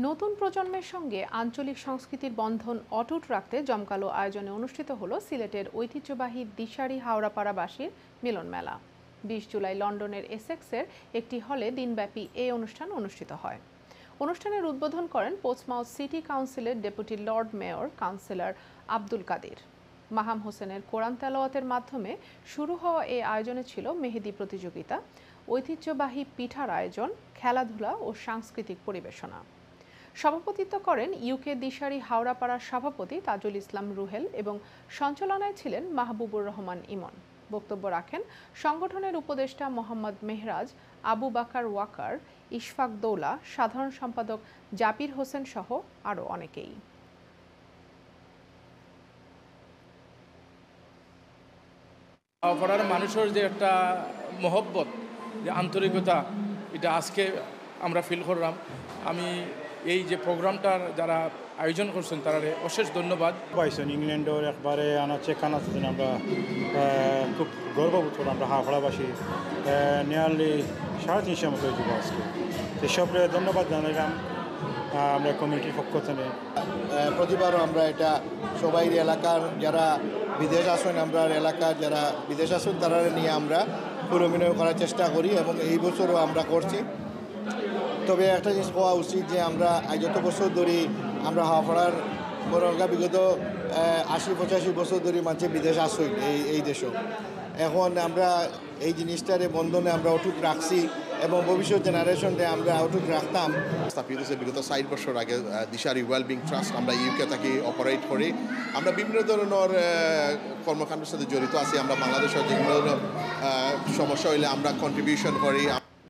নতুন প্রজন্মের সঙ্গে আঞ্চলিক সংস্কৃতির বন্ধন অটুট রাখতে জমকালো আয়োজনে অনুষ্ঠিত হলো সিলেটের ঐতিহ্যবাহী দিশারি হাওড়াপাড়াবাসীর মিলন মেলা। 20 জুলাই লন্ডনের এসেক্সের একটি হলে দিনব্যাপী এই অনুষ্ঠান অনুষ্ঠিত হয়। অনুষ্ঠানের উদ্বোধন করেন পোর্টসমাউথ সিটি কাউন্সিলের deputy lord mayor councillor Abdul Kadir. Maham হোসেনের কোরআন তেলাওয়াতের মাধ্যমে শুরু হওয়া এই আয়োজনে ছিল মেহেদি প্রতিযোগিতা, ঐতিহ্যবাহী পিঠার আয়োজন, খেলাধুলা ও সাংস্কৃতিক পরিবেশনা। সভাপতিত্ব করেন ইউকে দিশারি হাওড়াপাড়ার সভাপতি তাজুল ইসলাম রুহেল এবং সঞ্চালনায় ছিলেন মাহবুবুর রহমান ইমন। বক্তব্য রাখেন সংগঠনের উপদেষ্টা মোহাম্মদ মেহরাজ, আবু বাকার ওয়াকার, ইশফাক দৌলা, সাধারণ সম্পাদক জাবির হোসেন সহ আরও অনেকেই। হাওড়ার মানুষের যে একটা মহব্বত, যে আন্তরিকতা, এটা আজকে আমরা ফিল করলাম। আমি এই যে প্রোগ্রামটার যারা আয়োজন করছেন তারা অশেষ ধন্যবাদ। পাইছেন ইংল্যান্ডের একবারে আনাচে কানাচে আমরা খুব গর্ববোধ করলাম। আমরা হাওড়াবাসী নিয়ারলি 350 মতো যুব আজকে সেসবরে ধন্যবাদ জানাইলাম আমরা কমিটির পক্ষ থেকে। প্রতিবারও আমরা এটা সবাই এলাকার যারা বিদেশ আসেন, আমরা এলাকার যারা বিদেশ আসেন তারা নিয়ে আমরা পুনর্বিনিয়োগ করার চেষ্টা করি এবং এই বছরও আমরা করছি। তবে একটা জিনিস হওয়া উচিত যে আমরা যত বছর ধরে আমরা হাওড়ার বরঙ্গা বিগত 80-85 বছর ধরে মানুষের বিদেশ আসই এই দেশও। এখন আমরা এই জিনিসটার বন্ধনে আমরা অটুট রাখছি এবং ভবিষ্যৎ জেনারেশনকে আমরা অটুট রাখতাম। স্থাপিত হয়েছে বিগত 60 বছর আগে দিশারি ওয়েলবিং ট্রাস্ট। আমরা ইউকে তাকে অপারেট করি। আমরা বিভিন্ন ধরনের কর্মকাণ্ডের সাথে জড়িত আছি। আমরা বাংলাদেশের যেগুলো সমস্যা হইলে আমরা কন্ট্রিবিউশন করি।